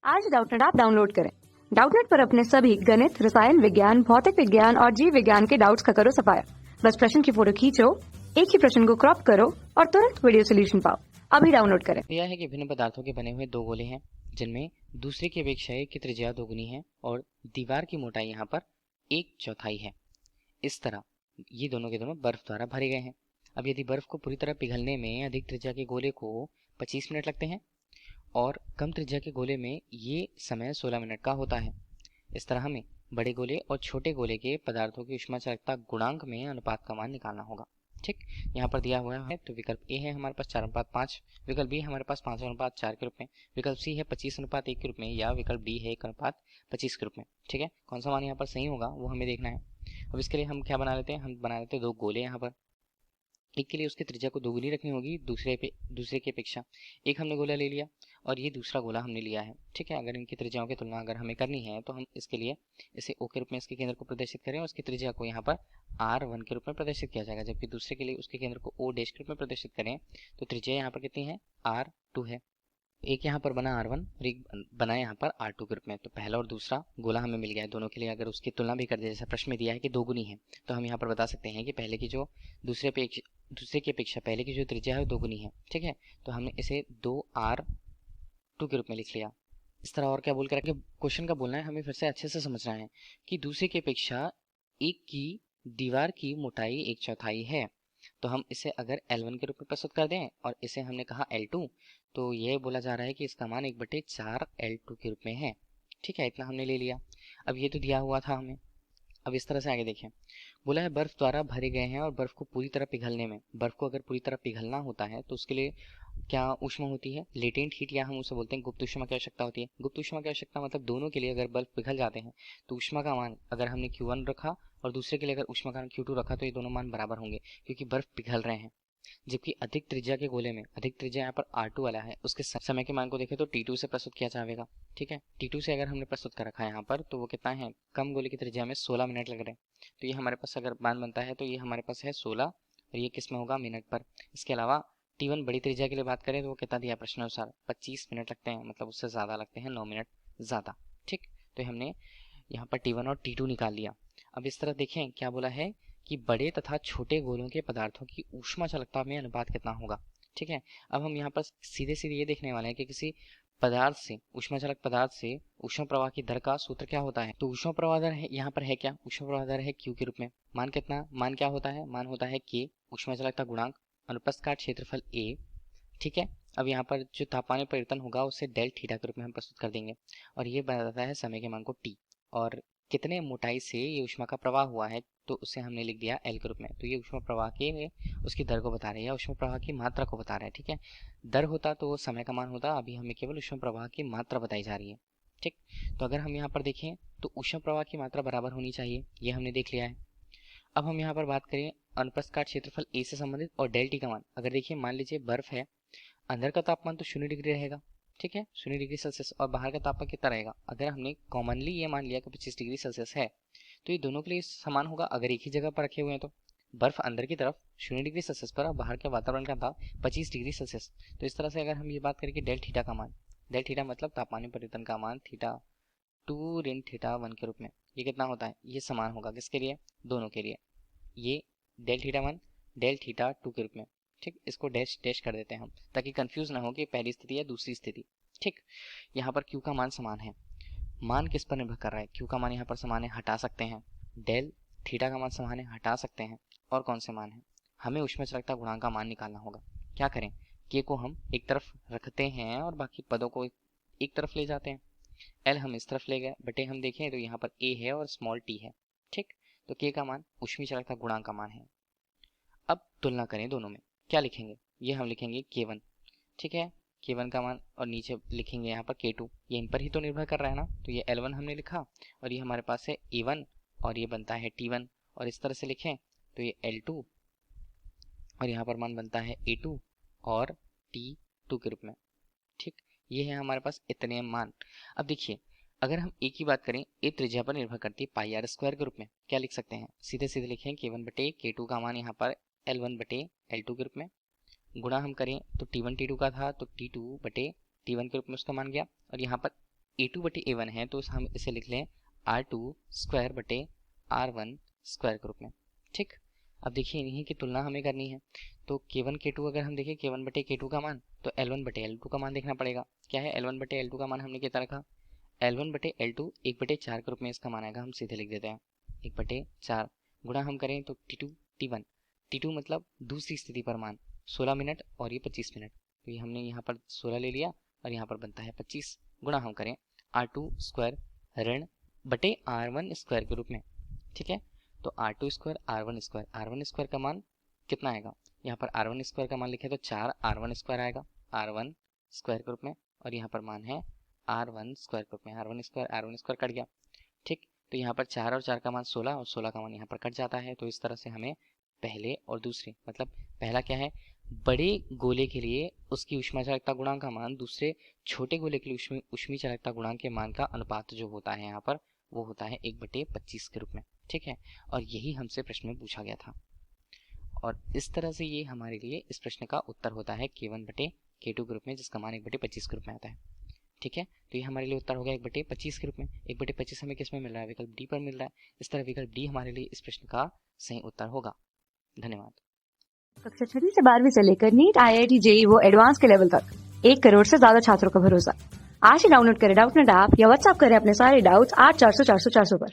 आज Doubtnut app download करें। Doubtnut पर अपने सभी गणित, रसायन विज्ञान, भौतिक विज्ञान और जीव विज्ञान के डाउट्स का करो सफाया। बस प्रश्न की फोटो खींचो, एक ही प्रश्न को क्रॉप करो और तुरंत वीडियो सोल्यूशन पाओ। अभी डाउनलोड करें। यह है कि भिन्न पदार्थों के बने हुए दो गोले हैं जिनमें दूसरे की अपेक्षा एक की त्रिज्या दोगुनी है और दीवार की मोटाई यहाँ पर 1/4 है। इस तरह ये दोनों के दोनों बर्फ द्वारा भरे गए हैं। अब यदि बर्फ को पूरी तरह पिघलने में अधिक त्रिज्या के गोले को 25 मिनट लगते हैं और कम त्रिज्या के गोले में ये समय 16 मिनट का होता है। इस तरह हमें बड़े गोले और छोटे गोले के पदार्थों की ऊष्मा चालकता गुणांक में अनुपात का मान निकालना होगा। ठीक, यहाँ पर दिया हुआ है तो विकल्प ए है हमारे पास 4:5, विकल्प बी हमारे पास 5:4 के रूप में, विकल्प सी है 25:1 के रूप में या विकल्प डी है 1:25 के रूप में। ठीक है, कौन सा मान यहाँ पर सही होगा वो हमें देखना है। अब इसके लिए हम क्या बना लेते हैं, हम बना लेते हैं दो गोले। यहाँ पर एक के लिए उसकी त्रिज्या को दोगुनी रखनी होगी दूसरे की अपेक्षा। एक हमने गोला ले लिया और ये दूसरा गोला हमने लिया है। ठीक है, अगर इनकी त्रिज्याओं की तुलना अगर हमें करनी है तो हम इसके लिए इसे ओ के रूप में इसके केंद्र को प्रदर्शित करें और उसकी त्रिज्या को यहाँ पर R1 के रूप में प्रदर्शित किया जाएगा, जबकि दूसरे के लिए उसके केंद्र को O डैश के रूप में प्रदर्शित करें तो त्रिज्या यहाँ पर कितनी है, R2 है। एक यहाँ पर बना R1 और एक बना यहाँ पर R2 के रूप में। तो पहला और दूसरा गोला हमें मिल गया है। दोनों के लिए अगर उसकी तुलना भी कर दे, जैसा प्रश्न में दिया है कि दोगुनी है, तो हम यहाँ पर बता सकते हैं कि पहले की जो दूसरे की अपेक्षा पहले की जो त्रिज्या है वो दोगुनी है। ठीक है, तो हमने इसे 2R2 के रूप में लिख लिया। इस तरह और क्या बोल कर क्वेश्चन का बोलना है, हमें फिर से अच्छे से समझना है कि दूसरे की अपेक्षा एक की दीवार की मोटाई 1/4 है। तो हम इसे अगर L1 के रूप में प्रस्तुत कर दें और इसे हमने कहा L2, तो ये बोला जा रहा है कि इसका मान 1/4 L2 के रूप में है। ठीक है, इतना हमने ले लिया। अब ये तो दिया हुआ था हमें। अब इस तरह से आगे देखें, बोला है बर्फ द्वारा भरे गए हैं और बर्फ को पूरी तरह पिघलने में, बर्फ को अगर पूरी तरह पिघलना होता है तो उसके लिए क्या ऊष्मा होती है, लेटेंट हीट, या हम उसे बोलते हैं गुप्त ऊष्मा की आवश्यकता होती है। गुप्त ऊष्मा की आवश्यकता मतलब दोनों के लिए अगर बर्फ पिघल जाते हैं तो ऊष्मा का मान अगर हमने Q1 रखा और दूसरे के लिए अगर ऊष्मा का मान Q2 रखा तो ये दोनों मान बराबर होंगे क्योंकि बर्फ पिघल रहे हैं। जबकि अधिक त्रिज्या के गोले में, अधिक त्रिज्या यहाँ पर R2 वाला है, उसके समय के मान को देखें तो T2 से प्रस्तुत किया जाएगा। ठीक है, T2 से अगर हमने प्रस्तुत कर रखा है यहाँ पर तो वो कितना है, कम गोले की त्रिज्या में 16 मिनट लग रहे हैं। तो ये हमारे पास अगर मान बनता है तो ये हमारे पास है 16 और ये किस में होगा, मिनट पर। इसके अलावा T1 बड़ी त्रिज्या के लिए बात करें तो वो कितना दिया प्रश्न अनुसार 25 मिनट लगते हैं, मतलब उससे ज़्यादा लगते हैं, 9 मिनट ज़्यादा। ठीक, तो हमने यहाँ पर T1 और T2 निकाल लिया। अब इस तरह देखें क्या बोला है कि बड़े तथा छोटे गोलों के पदार्थों की ऊष्मा चालकता में अनुपात कितना होगा। ठीक है, अब हम यहाँ पर सीधे सीधे ये देखने वाले हैं कि किसी पदार्थ से, ऊष्मा चालक पदार्थ से ऊष्मा प्रवाह की दर का सूत्र क्या होता है। तो ऊष्मा प्रवाह दर है यहाँ पर है क्या, ऊष्मा प्रवाह दर है Q के रूप में। मान कितना, मान क्या होता है, मान होता है K, ऊष्मा चालकता गुणांक, अनुप्रस्थ काट क्षेत्रफल A। ठीक है, अब यहाँ पर जो तापमान में परिवर्तन होगा उसे डेल थीटा के रूप में हम प्रस्तुत कर देंगे और ये बताता है समय के मान को T और कितने मोटाई से ये ऊष्मा का प्रवाह हुआ है, तो उसे हमने लिख दिया L के रूप में। तो ये ऊष्मा प्रवाह के उसकी दर को बता रहे हैं या ऊष्मा प्रवाह की मात्रा को बता रहा है। ठीक है, दर होता तो वो समय का मान होता, अभी हमें केवल ऊष्मा प्रवाह की मात्रा बताई जा रही है। ठीक, तो अगर हम यहाँ पर देखें तो ऊष्मा प्रवाह की मात्रा बराबर होनी चाहिए, ये हमने देख लिया है। अब हम यहाँ पर बात करें अनुप्रस्थ काट क्षेत्रफल A से संबंधित और डेल टी का मान। अगर देखिए मान लीजिए बर्फ है, अंदर का तापमान तो 0 डिग्री रहेगा। ठीक है, 0 डिग्री सेल्सियस, और बाहर का तापमान कितना रहेगा। अगर हमने कॉमनली ये मान लिया कि 25 डिग्री सेल्सियस है तो ये दोनों के लिए समान होगा अगर एक ही जगह पर रखे हुए हैं। तो बर्फ अंदर की तरफ 0 डिग्री सेल्सियस पर और बाहर के वातावरण का ताप 25 डिग्री सेल्सियस। तो इस तरह से अगर हम ये बात करें कि डेल थीटा का मान, डेल थीटा मतलब तापमान में परिवर्तन का मान θ2 ऋण θ1 के रूप में, ये कितना होता है, ये समान होगा किसके लिए, दोनों के लिए। ये डेल θ1 डेल θ2 के रूप में। ठीक, इसको डैश डैश कर देते हैं हम ताकि कंफ्यूज ना हो कि पहली स्थिति या दूसरी स्थिति। ठीक, यहाँ पर Q का मान समान है, मान किस पर निर्भर कर रहा है, Q का मान यहाँ पर समान है, हटा सकते हैं। डेल थीटा का मान समान है, हटा सकते हैं। और कौन से मान है, हमें ऊष्मा चालकता गुणांक का मान निकालना होगा। क्या करें, K को हम एक तरफ रखते हैं और बाकी पदों को एक तरफ ले जाते हैं। L हम इस तरफ ले गए, बटे हम देखें तो यहाँ पर A है और स्मॉल t है। ठीक, तो K का मान ऊष्मी चालकता गुणांक का मान है। अब तुलना करें दोनों में, क्या लिखेंगे, ये हम लिखेंगे K1। ठीक है, K1 का मान और नीचे लिखेंगे यहाँ पर K2, ये इन पर ही तो निर्भर कर रहा है ना। तो ये L1 हमने लिखा और ये हमारे पास है A1 और ये बनता है T1, और इस तरह से लिखें तो ये L2 और यहाँ पर मान बनता है A2 और T2 के रूप में। ठीक, ये है हमारे पास इतने मान। अब देखिए अगर हम एक ही बात करें, ए त्रिज्या पर निर्भर करती है पाई आर स्क्वायर के रूप में, क्या लिख सकते हैं, सीधे सीधे लिखें K1 बटे K2 का मान यहाँ पर L1 बटे L2 के रूप में, गुणा हम करें तो T1 T2 का था तो T2 बटे T1 के रूप में उसका मान गया, और यहाँ पर A2 बटे A1 है तो हम इसे लिख लें R2 स्क्वायर बटे R1 स्क्वायर के रूप में। ठीक, अब देखिए इन्हीं की तुलना हमें करनी है। तो K1 K2 अगर हम देखें K1 बटे K2 का मान, तो L1 बटे L2 का मान देखना पड़ेगा। क्या है L1 बटे L2 का मान हमने कितना रखा, L1 बटे L2 1 बटे 4 के रूप में इसका मान आएगा। हम सीधे लिख देते हैं 1 बटे 4 गुणा हम करें तो T2 T1, T2 मतलब दूसरी स्थिति पर मान 16 मिनट और ये 25 मिनट, तो ये हमने यहाँ पर 16 ले लिया और यहाँ पर बनता है 25, गुणा हम करें R2 स्क्वायर ऋण बटे R1 स्क्वायर के रूप में। ठीक है, तो R2 square R1 square, R1 square का मान कितना आएगा, यहाँ पर R1 स्क्वायर का मान लिखे तो 4 R1 स्क्वायर आएगा R1 स्क्वायर के रूप में, और यहाँ पर मान है R1 स्क्वायर के रूप में। R1 स्क्वायर कट गया। ठीक, तो यहाँ पर 4 और 4 का मान 16 और 16 का मान यहाँ पर कट जाता है। तो इस तरह से हमें पहले और दूसरे, मतलब पहला क्या है, बड़े गोले के लिए उसकी ऊष्मा चालकता गुणांक का मान दूसरे छोटे गोले के लिए ऊष्मी चालकता गुणांक के मान का अनुपात जो होता है यहाँ पर वो होता है 1/25 के रूप में। ठीक है, और यही हमसे प्रश्न में पूछा गया था, और इस तरह से ये हमारे लिए इस प्रश्न का उत्तर होता है K1 बटे K2 के रूप में, जिसका मान 1/25 के रूप में आता है। ठीक है, तो ये हमारे लिए उत्तर हो गया 1/25 के रूप में। 1/25 हमें किस में मिल रहा है, विकल्प डी पर मिल रहा है। इस तरह विकल्प डी हमारे लिए इस प्रश्न का सही उत्तर होगा। धन्यवाद। कक्षा 6 से 12वीं से लेकर नीट, IIT, JEE वो एडवांस के लेवल तक 1 करोड़ से ज्यादा छात्रों का भरोसा। आज ही डाउनलोड करें डाउटनेट ऐप या व्हाट्सएप करें अपने सारे डाउट्स 8400 400 400 पर।